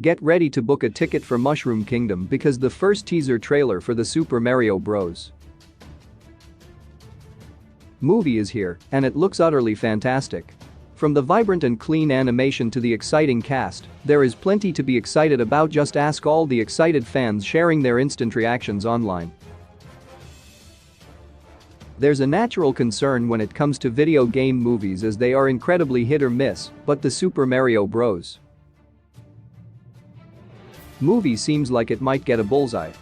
Get ready to book a ticket for Mushroom Kingdom because the first teaser trailer for the Super Mario Bros. movie is here, and it looks utterly fantastic. From the vibrant and clean animation to the exciting cast, there is plenty to be excited about. Just ask all the excited fans sharing their instant reactions online. There's a natural concern when it comes to video game movies as they are incredibly hit or miss, but the Super Mario Bros. movie seems like it might get a bullseye.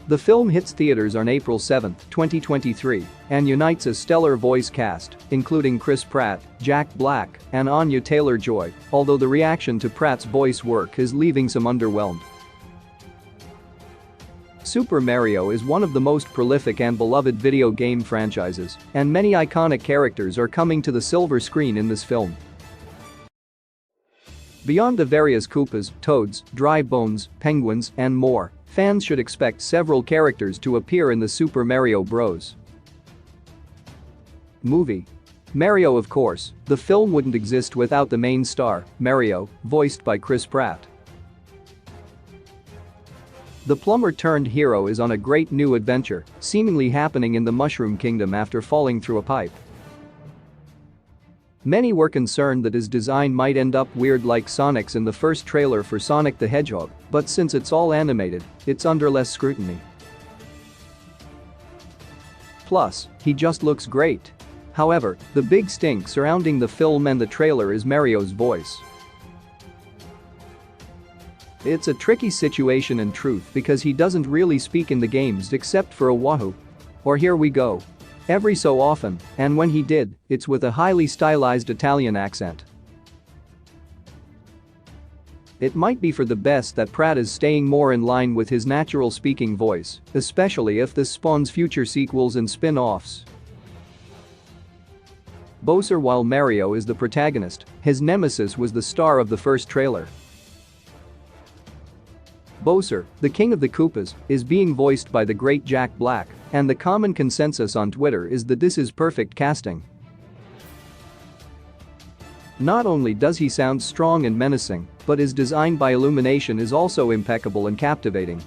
The film hits theaters on April 7, 2023, and unites a stellar voice cast, including Chris Pratt, Jack Black, and Anya Taylor-Joy, although the reaction to Pratt's voice work is leaving some underwhelmed. Super Mario is one of the most prolific and beloved video game franchises, and many iconic characters are coming to the silver screen in this film. Beyond the various Koopas, Toads, Dry Bones, Penguins, and more, fans should expect several characters to appear in the Super Mario Bros. movie. Mario, of course, the film wouldn't exist without the main star, Mario, voiced by Chris Pratt. The plumber-turned-hero is on a great new adventure, seemingly happening in the Mushroom Kingdom after falling through a pipe. Many were concerned that his design might end up weird like Sonic's in the first trailer for Sonic the Hedgehog, but since it's all animated, it's under less scrutiny. Plus, he just looks great. However, the big stink surrounding the film and the trailer is Mario's voice. It's a tricky situation in truth because he doesn't really speak in the games except for a wahoo or here we go every so often, and when he did, it's with a highly stylized Italian accent. It might be for the best that Pratt is staying more in line with his natural speaking voice, especially if this spawns future sequels and spin-offs. Bowser. While Mario is the protagonist, his nemesis was the star of the first trailer. Bowser, the king of the Koopas, is being voiced by the great Jack Black, and the common consensus on Twitter is that this is perfect casting. Not only does he sound strong and menacing, but his design by Illumination is also impeccable and captivating.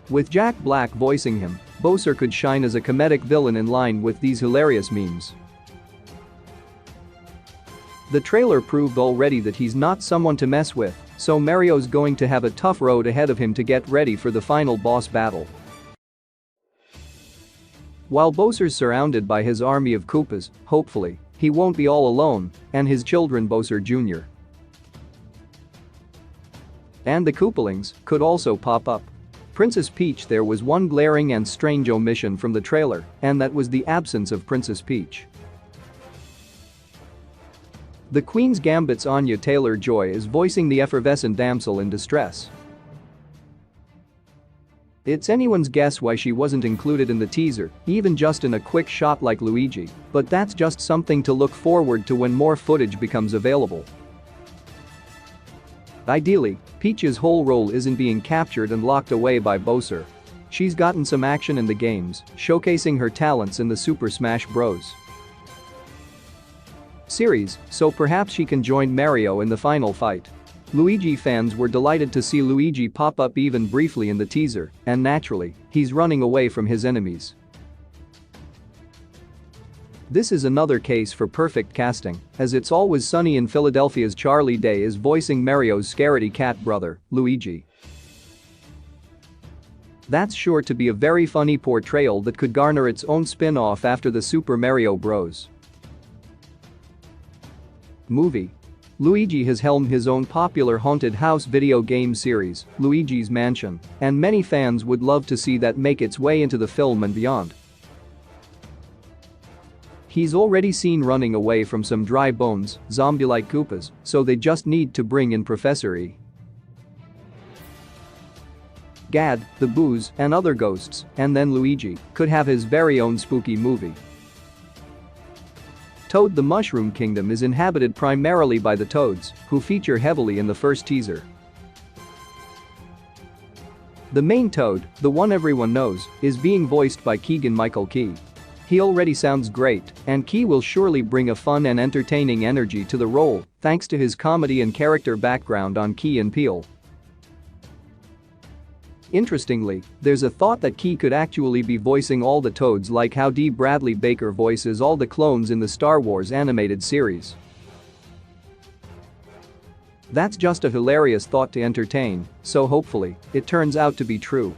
With Jack Black voicing him, Bowser could shine as a comedic villain in line with these hilarious memes. The trailer proved already that he's not someone to mess with, so Mario's going to have a tough road ahead of him to get ready for the final boss battle. While Bowser's surrounded by his army of Koopas, hopefully, he won't be all alone, and his children Bowser Jr. and the Koopalings could also pop up. Princess Peach. There was one glaring and strange omission from the trailer, and that was the absence of Princess Peach. The Queen's Gambit's Anya Taylor-Joy is voicing the effervescent damsel in distress. It's anyone's guess why she wasn't included in the teaser, even just in a quick shot like Luigi, but that's just something to look forward to when more footage becomes available. Ideally, Peach's whole role isn't being captured and locked away by Bowser. She's gotten some action in the games, showcasing her talents in the Super Smash Bros. series, so perhaps she can join Mario in the final fight. Luigi fans were delighted to see Luigi pop up even briefly in the teaser, and naturally, he's running away from his enemies. This is another case for perfect casting, as It's Always Sunny in Philadelphia's Charlie Day is voicing Mario's scaredy cat brother, Luigi. That's sure to be a very funny portrayal that could garner its own spin-off after the Super Mario Bros. movie. Luigi has helmed his own popular haunted house video game series, Luigi's Mansion, and many fans would love to see that make its way into the film and beyond. He's already seen running away from some dry bones, zombie-like Koopas, so they just need to bring in Professor E. Gad, the Boos, and other ghosts, and then Luigi could have his very own spooky movie. Toad. The Mushroom Kingdom is inhabited primarily by the Toads, who feature heavily in the first teaser. The main Toad, the one everyone knows, is being voiced by Keegan-Michael Key. He already sounds great, and Key will surely bring a fun and entertaining energy to the role thanks to his comedy and character background on Key and Peele. Interestingly, there's a thought that Key could actually be voicing all the Toads like how D. Bradley Baker voices all the clones in the Star Wars animated series. That's just a hilarious thought to entertain, so hopefully, it turns out to be true.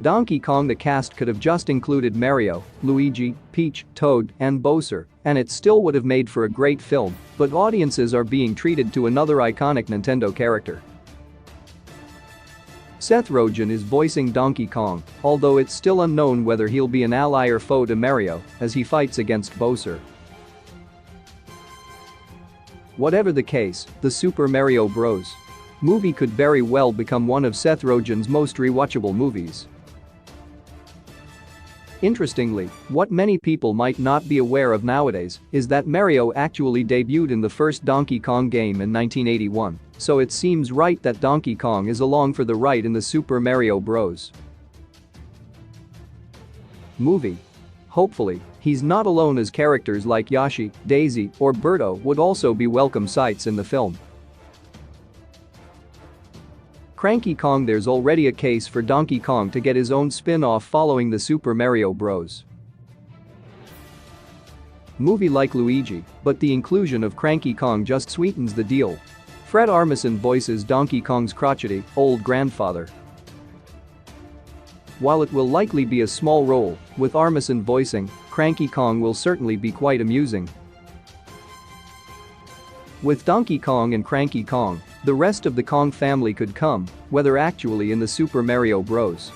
Donkey Kong. The cast could have just included Mario, Luigi, Peach, Toad, and Bowser, and it still would have made for a great film, but audiences are being treated to another iconic Nintendo character. Seth Rogen is voicing Donkey Kong, although it's still unknown whether he'll be an ally or foe to Mario as he fights against Bowser. Whatever the case, the Super Mario Bros. Movie could very well become one of Seth Rogen's most rewatchable movies. Interestingly, what many people might not be aware of nowadays is that Mario actually debuted in the first Donkey Kong game in 1981, so it seems right that Donkey Kong is along for the ride in the Super Mario Bros. Movie. Hopefully, he's not alone, as characters like Yoshi, Daisy, or Birdo would also be welcome sights in the film. Cranky Kong. There's already a case for Donkey Kong to get his own spin-off following the Super Mario Bros. Movie like Luigi, but the inclusion of Cranky Kong just sweetens the deal. Fred Armisen voices Donkey Kong's crotchety, old grandfather. While it will likely be a small role, with Armisen voicing, Cranky Kong will certainly be quite amusing. With Donkey Kong and Cranky Kong, the rest of the Kong family could come, whether actually in the Super Mario Bros.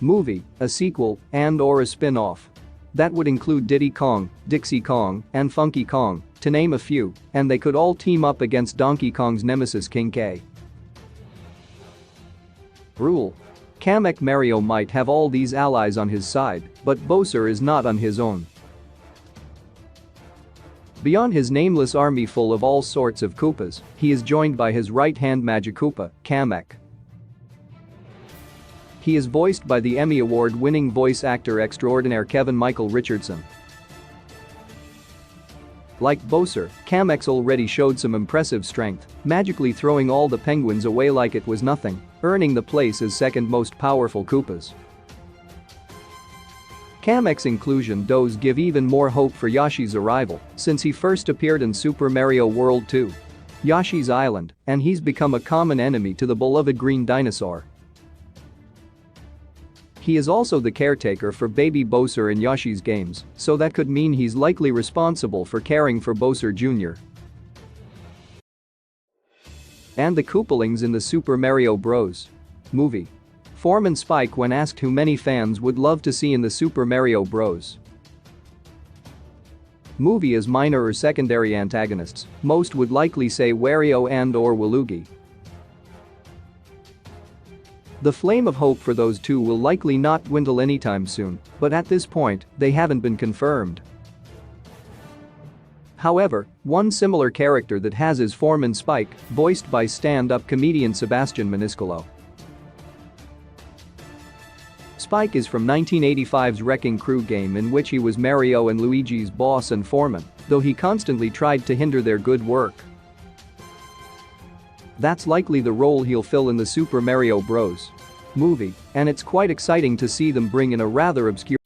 Movie, a sequel, and/or a spin-off. That would include Diddy Kong, Dixie Kong, and Funky Kong, to name a few, and they could all team up against Donkey Kong's nemesis King K. Rule. Kamek. Mario might have all these allies on his side, but Bowser is not on his own. Beyond his nameless army full of all sorts of Koopas, he is joined by his right-hand Magic Koopa, Kamek. He is voiced by the Emmy Award-winning voice actor extraordinaire Kevin Michael Richardson. Like Bowser, Kamek already showed some impressive strength, magically throwing all the penguins away like it was nothing, earning the place as second most powerful Koopas. Kamek's inclusion does give even more hope for Yoshi's arrival, since he first appeared in Super Mario World 2. Yoshi's Island, and he's become a common enemy to the beloved green dinosaur. He is also the caretaker for baby Bowser in Yoshi's games, so that could mean he's likely responsible for caring for Bowser Jr. And the Koopalings in the Super Mario Bros. Movie. Foreman Spike. When asked who many fans would love to see in the Super Mario Bros. Movie as minor or secondary antagonists, most would likely say Wario and/or Waluigi. The flame of hope for those two will likely not dwindle anytime soon, but at this point, they haven't been confirmed. However, one similar character that has is Foreman Spike, voiced by stand-up comedian Sebastian Maniscalco. Spike is from 1985's Wrecking Crew game, in which he was Mario and Luigi's boss and foreman, though he constantly tried to hinder their good work. That's likely the role he'll fill in the Super Mario Bros. Movie, and it's quite exciting to see them bring in a rather obscure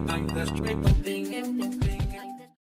I'm the straight